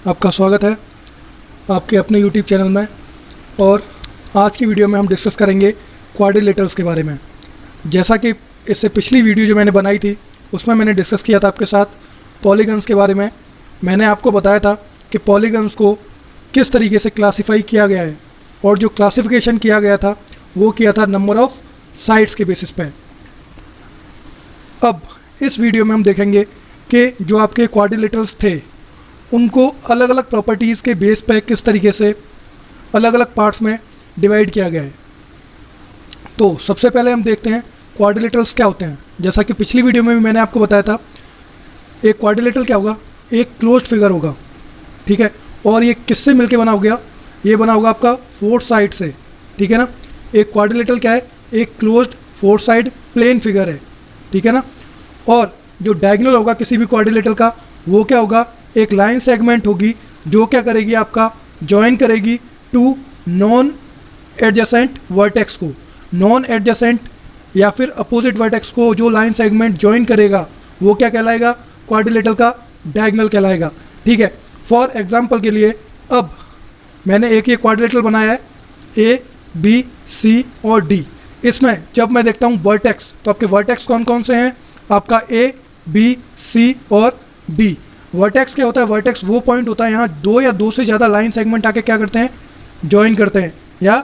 आपका स्वागत है आपके अपने YouTube चैनल में। और आज की वीडियो में हम डिस्कस करेंगे क्वाड्रिलेटरल्स के बारे में। जैसा कि इससे पिछली वीडियो जो मैंने बनाई थी उसमें मैंने डिस्कस किया था आपके साथ पॉलीगन्स के बारे में। मैंने आपको बताया था कि पॉलीगन्स को किस तरीके से क्लासीफाई किया गया है, और जो क्लासिफिकेशन किया गया था वो किया था नंबर ऑफ़ साइड्स के बेसिस पे। अब इस वीडियो में हम देखेंगे कि जो आपके क्वाड्रिलेटरल्स थे उनको अलग अलग प्रॉपर्टीज़ के बेस पे किस तरीके से अलग अलग पार्ट्स में डिवाइड किया गया है। तो सबसे पहले हम देखते हैं क्वाड्रिलेटरल्स क्या होते हैं। जैसा कि पिछली वीडियो में भी मैंने आपको बताया था, एक क्वाड्रिलेटरल क्या होगा, एक क्लोज्ड फिगर होगा, ठीक है। और ये किससे मिलके बना हो गया, ये बना होगा आपका फोर साइड से, ठीक है ना। एक क्वाड्रिलेटरल क्या है, एक closed four side plane figure है, ठीक है ना। और जो डायगोनल होगा किसी भी क्वाड्रिलेटरल का वो क्या होगा, एक लाइन सेगमेंट होगी जो क्या करेगी, आपका ज्वाइन करेगी टू नॉन एडजेसेंट वर्टेक्स को। नॉन एडजेसेंट या फिर अपोजिट वर्टेक्स को जो लाइन सेगमेंट ज्वाइन करेगा वो क्या कहलाएगा, क्वाड्रिलेटरल का डायगोनल कहलाएगा, ठीक है। फॉर एग्जांपल के लिए अब मैंने एक ये क्वाड्रिलेटरल बनाया है ए बी सी और डी। इसमें जब मैं देखता हूँ वर्टेक्स, तो आपके वर्टेक्स कौन कौन से हैं, आपका ए बी सी और डी। वर्टेक्स क्या होता है, वर्टेक्स वो पॉइंट होता है यहाँ दो या दो से ज़्यादा लाइन सेगमेंट आके क्या करते हैं, ज्वाइन करते हैं या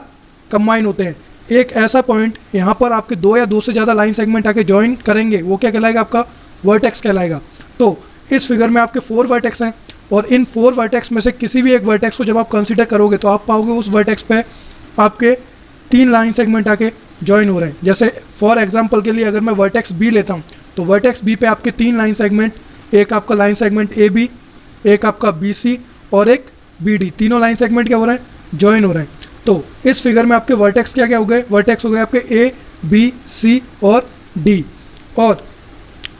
कंबाइन होते हैं। एक ऐसा पॉइंट यहाँ पर आपके दो या दो से ज़्यादा लाइन सेगमेंट आके ज्वाइन करेंगे वो क्या कहलाएगा, आपका वर्टेक्स कहलाएगा। तो इस फिगर में आपके फोर वर्टेक्स हैं, और इन फोर वर्टेक्स में से किसी भी एक वर्टेक्स को जब आप कंसिडर करोगे तो आप पाओगे उस वर्टेक्स पे आपके तीन लाइन सेगमेंट आके ज्वाइन हो रहे हैं। जैसे फॉर एग्जांपल के लिए अगर मैं वर्टेक्स बी लेता हूँ तो वर्टेक्स बी पे आपके तीन लाइन सेगमेंट, एक आपका लाइन सेगमेंट ए बी, एक आपका बी सी और एक बी डी, तीनों लाइन सेगमेंट क्या हो रहे हैं, ज्वाइन हो रहे हैं। तो इस फिगर में आपके वर्टेक्स क्या क्या हो गए, वर्टेक्स हो गए आपके ए बी सी और डी। और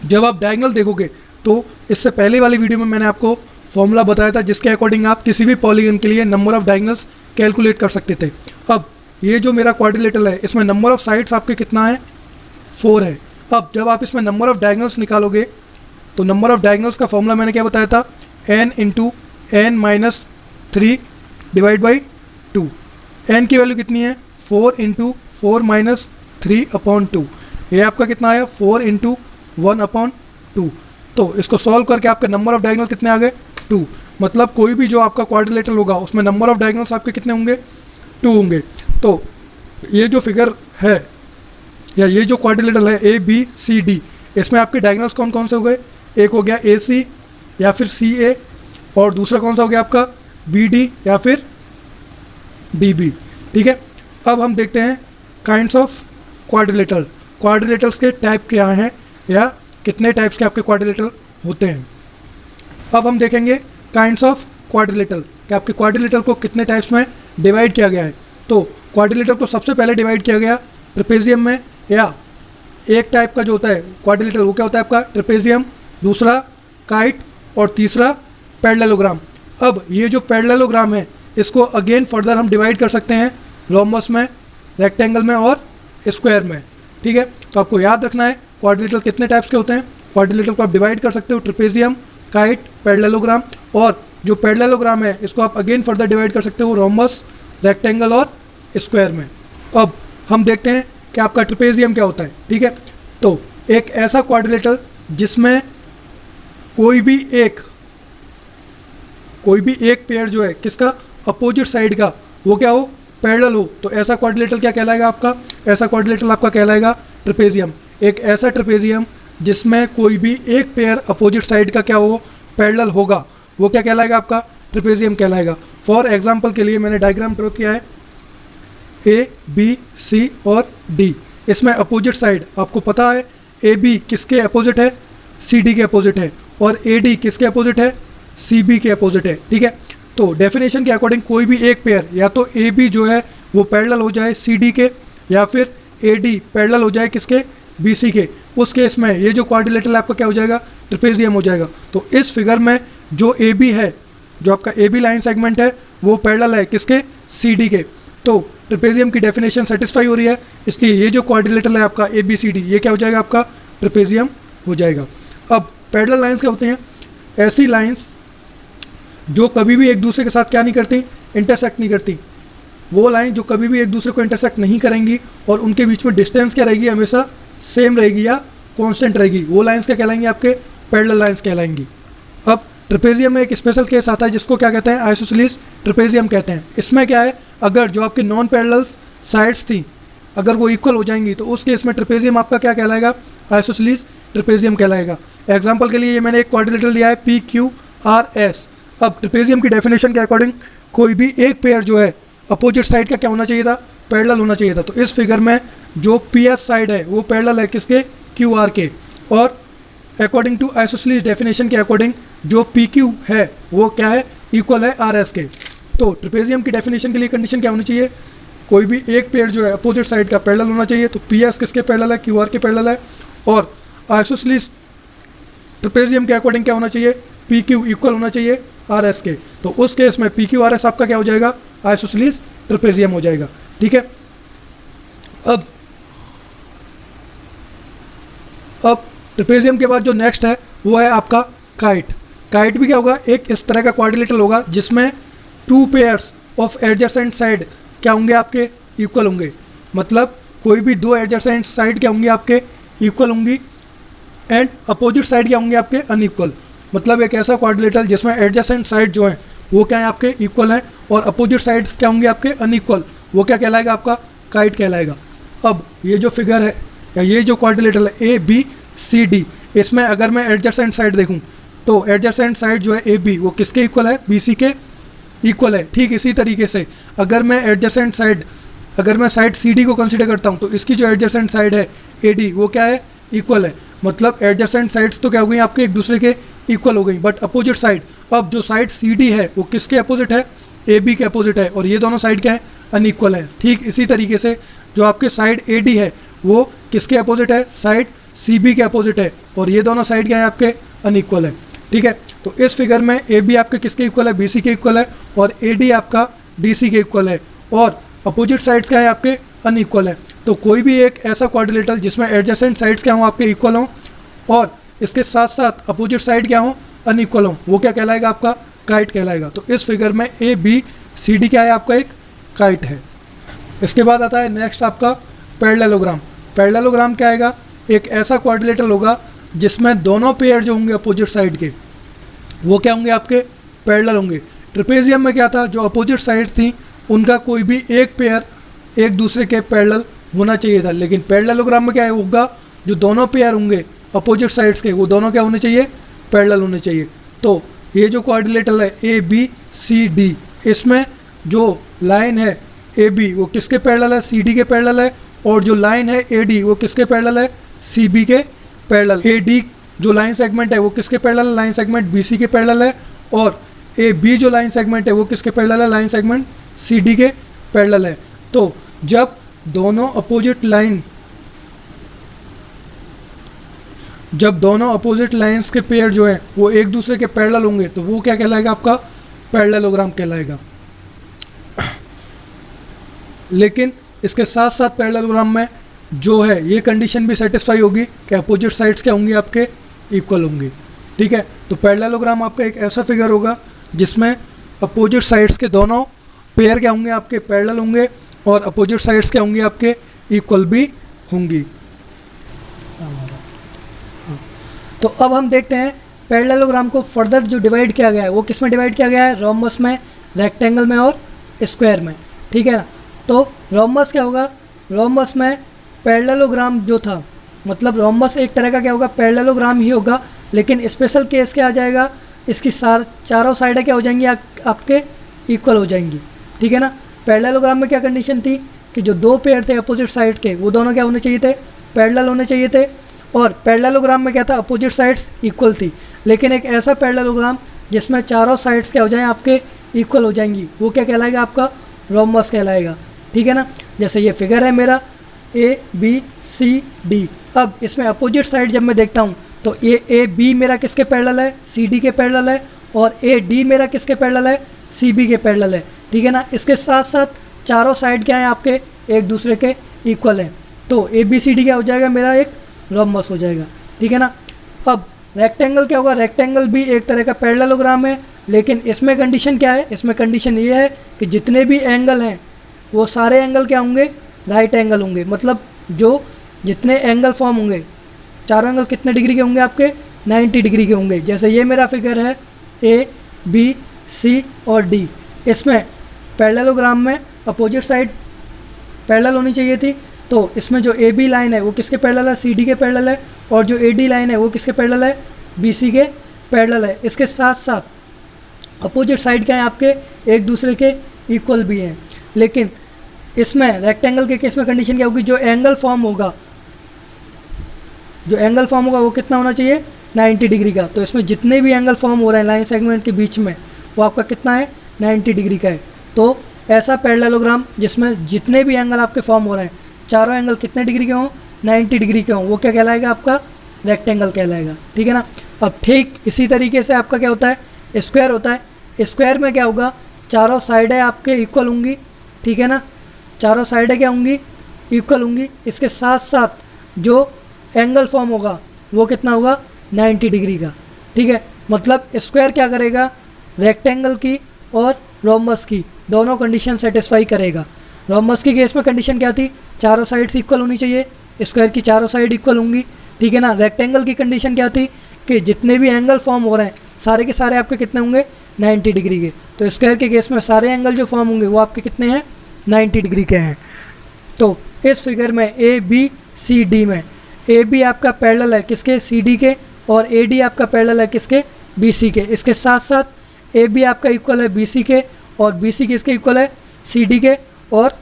जब आप डायगोनल देखोगे तो इससे पहले वाली वीडियो में मैंने आपको फॉर्मूला बताया था जिसके अकॉर्डिंग आप किसी भी पॉलीगन के लिए नंबर ऑफ डायगोनल्स कैलकुलेट कर सकते थे। अब ये जो मेरा क्वाड्रिलेटरल है इसमें नंबर ऑफ साइड्स आपके कितना है, 4 है। अब जब आप इसमें नंबर ऑफ डायगोनल्स निकालोगे तो नंबर ऑफ डायगोनल्स का फॉर्मूला मैंने क्या बताया था, n into n minus 3 divide by 2। n की वैल्यू कितनी है, 4 इंटू 4 माइनस 3 अपॉन 2। ये आपका कितना आया, 4 इंटू 1 अपॉन 2। तो इसको सॉल्व करके आपके नंबर ऑफ डायगोनल कितने आ गए, 2। मतलब कोई भी जो आपका क्वाड्रिलेटरल होगा उसमें नंबर ऑफ डायगोनल्स आपके कितने होंगे, 2 होंगे। तो ये जो फिगर है या ये जो क्वाड्रिलेटरल है ए बी सी डी, इसमें आपके डायगोनल्स कौन कौन से हो गए, एक हो गया ए सी या फिर सी ए, और दूसरा कौन सा हो गया आपका बी डी या फिर डी बी, ठीक है। अब हम देखते हैं काइंड्स ऑफ क्वाड्रिलेटरल, क्वाड्रिलेटरल्स के टाइप क्या हैं या कितने टाइप्स के आपके क्वाड्रिलेटरल होते हैं। अब हम देखेंगे काइंड्स ऑफ क्वाड्रिलेटरल कि आपके क्वाड्रिलेटरल को कितने टाइप्स में डिवाइड किया गया है। तो क्वाड्रिलेटरल को सबसे पहले डिवाइड किया गया ट्रेपेजियम में, या एक टाइप का जो होता है क्वाड्रिलेटरल वो क्या होता है आपका ट्रेपेजियम, दूसरा काइट और तीसरा पैरेललोग्राम। अब ये जो पैरेललोग्राम है इसको अगेन फर्दर हम डिवाइड कर सकते हैं रोम्बस में, रेक्टेंगल में और स्क्वायर में, ठीक है। तो आपको याद रखना है क्वाड्रिलेटरल कितने टाइप्स के होते हैं। क्वाड्रिलेटरल को आप डिवाइड कर सकते हो ट्रेपेजियम, काइट, पैरेललोग्राम, और जो पैरेललोग्राम है इसको आप अगेन फर्दर डिवाइड कर सकते हो रोम्बस, रेक्टेंगल और स्क्वायर में। अब हम देखते हैं कि आपका ट्रेपेजियम क्या होता है, ठीक है। तो एक ऐसा क्वाड्रिलेटरल जिसमें कोई भी एक पेयर जो है किसका, अपोजिट साइड का, वो क्या हो, पैरेलल हो, तो ऐसा क्वाड्रिलेटरल क्या कहलाएगा आपका, ऐसा क्वाड्रिलेटरल आपका कहलाएगा ट्रेपेजियम। एक ऐसा ट्रेपेजियम जिसमें कोई भी एक पेयर अपोजिट साइड का क्या हो, पैरेलल होगा, वो क्या कहलाएगा, आपका ट्रेपेजियम कहलाएगा। फॉर एग्जांपल के लिए मैंने डायग्राम ड्रॉ किया है ए बी सी और डी। इसमें अपोजिट साइड आपको पता है ए बी किसके अपोजिट है, सी डी के अपोजिट है, और ए डी किसके अपोजिट है, सी बी के अपोजिट है, ठीक है। तो डेफिनेशन के अकॉर्डिंग कोई भी एक पेयर या तो ए बी जो है वो पैरेलल हो जाए सी डी के, या फिर ए डी पैरेलल हो जाए किसके, बी सी के। उस केस में ये जो क्वाड्रिलेटरल आपका क्या हो जाएगा, ट्रेपेजियम हो जाएगा। तो इस फिगर में जो ए बी है, जो आपका ए बी लाइन सेगमेंट है वो पैरेलल है किसके, सी डी के। तो ट्रेपेजियम की डेफिनेशन सेटिस्फाई हो रही है, इसलिए ये जो क्वाड्रिलेटरल है आपका ए बी सी डी ये क्या हो जाएगा, आपका ट्रेपेजियम हो जाएगा। अब पैरेलल लाइंस क्या होते हैं, ऐसी लाइंस जो कभी भी एक दूसरे के साथ क्या नहीं करती, इंटरसेक्ट नहीं करती। वो लाइन जो कभी भी एक दूसरे को इंटरसेक्ट नहीं करेंगी और उनके बीच में डिस्टेंस क्या रहेगी, हमेशा सेम रहेगी या कांस्टेंट रहेगी, वो लाइंस क्या कहलाएंगी, आपके पैरेलल लाइंस कहलाएंगी। अब ट्रेपेजियम में एक स्पेशल केस आता है जिसको क्या कहते हैं, आइसोसेलेस ट्रेपेजियम कहते हैं। इसमें क्या है, अगर जो आपकी नॉन पैरेलल साइड्स थी अगर वो इक्वल हो जाएंगी तो उस केस में ट्रेपेजियम आपका क्या कहलाएगा, आइसोसेलेस ट्रेपेजियम कहलाएगा। एग्जांपल के लिए ये मैंने एक क्वाड्रिलेटरल लिया है PQRS। अब ट्रेपेजियम की डेफिनेशन के अकॉर्डिंग कोई भी एक पेयर जो है अपोजिट साइड का क्या होना चाहिए था, पैरेलल होना चाहिए था। तो इस फिगर में जो PS साइड है वो पैरेलल है किसके, QR के, और अकॉर्डिंग टू आइसोसेलेस डेफिनेशन के अकॉर्डिंग जो PQ है वो क्या है, इक्वल है RS के। तो ट्रेपेजियम की डेफिनेशन के लिए कंडीशन क्या होनी चाहिए, कोई भी एक पेयर जो है अपोजिट साइड का पैरेलल होना चाहिए। तो PS किसके पैरेलल है, QR के पैरेलल है। और आइसोसेलेस ट्रेपेजियम के अकॉर्डिंग क्या होना चाहिए, PQ इक्वल होना चाहिए RS के। तो उस केस में PQRS आपका क्या हो जाएगा, आइसोसेलेस ट्रेपेजियम हो जाएगा। ठीक है। अब ट्रेपेजियम के बाद जो नेक्स्ट है वो है आपका काइट। काइट भी क्या होगा, एक इस तरह का क्वाड्रिलेटरल होगा जिसमें two pairs of adjacent side क्या होंगे, आपके इक्वल होंगे। मतलब कोई भी दो एडजेसेंट साइड क्या होंगी, आपके इक्वल होंगी, एंड अपोजिट साइड क्या होंगे, आपके अनइक्वल। मतलब एक ऐसा क्वाड्रिलेटरल जिसमें एडजेसेंट साइड जो है वो क्या है, आपके इक्वल हैं, और अपोजिट साइड्स क्या होंगे, आपके अनइक्वल, वो क्या कहलाएगा, आपका काइट कहलाएगा। अब ये जो फिगर है या ये जो क्वाड्रिलेटरल है ABCD, इसमें अगर मैं एडजेसेंट साइड देखूं तो एडजेसेंट साइड जो है AB वो किसके इक्वल है, BC के इक्वल है। ठीक इसी तरीके से अगर मैं एडजेसेंट साइड, अगर मैं साइड CD को कंसीडर करता हूं तो इसकी जो एडजेसेंट साइड है AD वो क्या है, इक्वल है। मतलब एडजेसेंट साइड्स तो क्या हो गई, आपके एक दूसरे के इक्वल हो गई, बट अपोजिट साइड, अब जो साइड CD है वो किसके अपोजिट है, AB के अपोजिट है, और ये दोनों साइड क्या है, अनइक्वल है। ठीक इसी तरीके से जो आपके साइड AD है वो किसके अपोजिट है, साइड CB के अपोजिट है, और ये दोनों साइड क्या है, आपके अनइक्वल है। ठीक है। तो इस फिगर में AB आपके किसके इक्वल है, BC के इक्वल है, और AD आपका DC के इक्वल है, और अपोजिट साइड्स क्या है, आपके अनइक्वल है। तो कोई भी एक ऐसा क्वाड्रिलेटरल जिसमें एडजेसेंट साइड्स क्या हो, आपके इक्वल हों, और इसके साथ साथ अपोजिट साइड क्या हो, अनइक्वल हो, वो क्या कहलाएगा, आपका काइट कहलाएगा। तो इस फिगर में ABCD क्या है, आपका एक काइट है। इसके बाद आता है नेक्स्ट आपका पैरेललोग्राम। पैरेललोग्राम क्या आएगा, एक ऐसा क्वाड्रिलेटरल होगा जिसमें दोनों पेयर जो होंगे अपोजिट साइड के वो क्या होंगे, आपके पैरेलल होंगे। ट्रेपेजियम में क्या था, जो अपोजिट साइड्स थी उनका कोई भी एक पेयर एक दूसरे के पैरेलल होना चाहिए था, लेकिन पैरेललोग्राम में क्या होगा, जो दोनों पेयर होंगे अपोजिट साइड्स के वो दोनों क्या होने चाहिए, पैरेलल होने चाहिए। तो ये जो क्वाड्रिलेटरल है ABCD, इसमें जो लाइन है AB वो किसके पैरेलल है, CD के पैरेलल है, और जो लाइन है AD वो किसके पैरेलल है, CB के पैरेलल। AD जो लाइन सेगमेंट है वो किसके पैरेलल है, लाइन सेगमेंट BC के पैरेलल है, और AB जो लाइन सेगमेंट है वो किसके पैरेलल है, लाइन सेगमेंट CD के पैरेलल है। तो जब दोनों अपोजिट लाइंस के पेयर जो हैं वो एक दूसरे के पैरेलल होंगे तो वो क्या कहलाएगा, आपका पैरेललोग्राम कहलाएगा। लेकिन इसके साथ साथ पैरेललोग्राम में जो है ये कंडीशन भी सेटिस्फाई होगी कि अपोजिट साइड्स क्या होंगी, आपके इक्वल होंगी। ठीक है। तो पैरेललोग्राम आपका एक ऐसा फिगर होगा जिसमें अपोजिट साइड्स के दोनों पेयर क्या होंगे, आपके पैरेलल होंगे, और अपोजिट साइड्स क्या होंगी, आपके इक्वल भी होंगी। तो अब हम देखते हैं पैरेललोग्राम को फर्दर जो डिवाइड किया गया है वो किस में डिवाइड किया गया है, रोम्बस में, रेक्टेंगल में और स्क्वायर में। ठीक है ना। तो रोम्बस क्या होगा, रोम्बस में पैरेललोग्राम जो था, मतलब रोम्बस एक तरह का क्या होगा, पैरेललोग्राम ही होगा, लेकिन स्पेशल केस क्या आ जाएगा, इसकी चारों साइडें क्या हो जाएंगी, आपके इक्वल हो जाएंगी। ठीक है ना। पैरेललोग्राम में क्या कंडीशन थी कि जो दो पेयर थे अपोजिट साइड के वो दोनों क्या होने चाहिए थे, पैरेलल होने चाहिए थे, और पैरेललोग्राम में क्या था, अपोजिट साइड्स इक्वल थी। लेकिन एक ऐसा पैरेललोग्राम जिसमें चारों साइड्स क्या हो जाएं, आपके इक्वल हो जाएंगी, वो क्या कहलाएगा, आपका रोम्बस कहलाएगा। ठीक है ना। जैसे ये फिगर है मेरा ABCD। अब इसमें अपोजिट साइड जब मैं देखता हूँ तो AB मेरा किसके पैरेलल है, CD के पैरेलल है, और AD मेरा किसके पैरेलल है, CB के पैरेलल है। ठीक है ना। इसके साथ साथ चारों साइड क्या है, आपके एक दूसरे के इक्वल हैं। तो ABCD क्या हो जाएगा, मेरा एक रोम्बस हो जाएगा। ठीक है ना। अब रेक्टेंगल क्या होगा, रेक्टेंगल भी एक तरह का पैरेललोग्राम है, लेकिन इसमें कंडीशन क्या है, इसमें कंडीशन ये है कि जितने भी एंगल हैं वो सारे एंगल क्या होंगे, राइट एंगल होंगे। मतलब जो जितने एंगल फॉर्म होंगे, चारों एंगल कितने डिग्री के होंगे आपके, 90 डिग्री के होंगे। जैसे ये मेरा फिगर है ए बी सी और डी, इसमें पैरेललोग्राम में अपोजिट साइड पैरेलल होनी चाहिए थी, तो इसमें जो ए बी लाइन है वो किसके पैरेलल है, सी डी के पैरेलल है, और जो ए डी लाइन है वो किसके पैरेलल है, बी सी के पैरेलल है। इसके साथ साथ अपोजिट साइड क्या है आपके, एक दूसरे के इक्वल भी हैं। लेकिन इसमें रेक्टेंगल के केस में कंडीशन क्या होगी, जो एंगल फॉर्म होगा वो कितना होना चाहिए, 90 डिग्री का। तो इसमें जितने भी एंगल फॉर्म हो रहे हैं लाइन सेगमेंट के बीच में वो आपका कितना है, 90 डिग्री का है। तो ऐसा पैरेललोग्राम जिसमें जितने भी एंगल आपके फॉर्म हो रहे हैं, चारों एंगल कितने डिग्री के हों, 90 डिग्री के हों, वो क्या कहलाएगा, आपका रेक्टेंगल कहलाएगा। ठीक है ना। अब ठीक इसी तरीके से आपका क्या होता है, स्क्वायर होता है। स्क्वायर में क्या होगा, चारों साइडें आपके इक्वल होंगी। ठीक है ना, चारों साइडें क्या होंगी, इक्वल होंगी। इसके साथ साथ जो एंगल फॉर्म होगा वो कितना होगा, 90 डिग्री का। ठीक है, मतलब स्क्वायर क्या करेगा, रेक्टेंगल की और रोम्बस की दोनों कंडीशन सेटिस्फाई करेगा। रोम्बस की केस में कंडीशन क्या थी, चारों साइड्स इक्वल होनी चाहिए, स्क्वायर की चारों साइड इक्वल होंगी। ठीक है ना। रेक्टेंगल की कंडीशन क्या थी कि जितने भी एंगल फॉर्म हो रहे हैं सारे के सारे आपके कितने होंगे, 90 डिग्री के। तो स्क्वायर के केस में सारे एंगल जो फॉर्म होंगे वो आपके कितने हैं, 90 डिग्री के हैं। तो इस फिगर में ए बी सी डी में ए बी आपका पैरेलल है किसके, सी डी के, और ए डी आपका पैरेलल है किसके, बी सी के। इसके साथ साथ ए बी आपका इक्वल है बी सी के, और बी सी किसके इक्वल है, सी डी के, और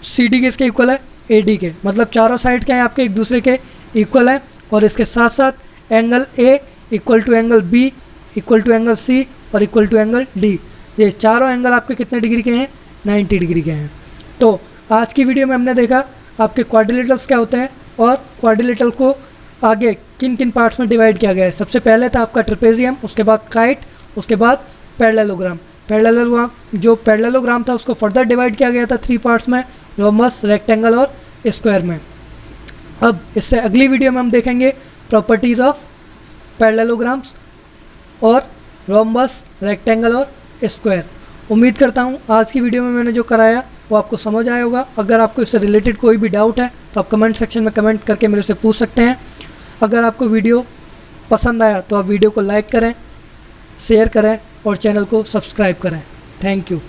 सी डी किसके इक्वल है, ए डी के। मतलब चारों साइड क्या है आपके एक दूसरे के इक्वल है। और इसके साथ साथ angle A equal to angle B equal to angle C और इक्वल टू एंगल डी, ये चारों एंगल आपके कितने डिग्री के हैं, 90 डिग्री के हैं। तो आज की वीडियो में हमने देखा आपके क्वाड्रिलेटरल्स क्या होते हैं और क्वाड्रिलेटरल को आगे किन किन पार्ट्स में डिवाइड किया गया है। सबसे पहले था आपका ट्रेपेजियम, उसके बाद काइट, उसके बाद पैरेललोग्राम। जो पैरेललोग्राम था उसको फर्दर डिवाइड किया गया था 3 पार्ट्स में, रोम्बस, रेक्टेंगल और स्क्वायर में। अब इससे अगली वीडियो में हम देखेंगे प्रॉपर्टीज़ ऑफ पैरेललोग्राम्स और रोम्बस, रेक्टेंगल और स्क्वायर। उम्मीद करता हूँ आज की वीडियो में मैंने जो कराया वो आपको समझ आया होगा। अगर आपको इससे रिलेटेड कोई भी डाउट है तो आप कमेंट सेक्शन में कमेंट करके मेरे से पूछ सकते हैं। अगर आपको वीडियो पसंद आया तो आप वीडियो को लाइक करें, शेयर करें और चैनल को सब्सक्राइब करें। Thank you.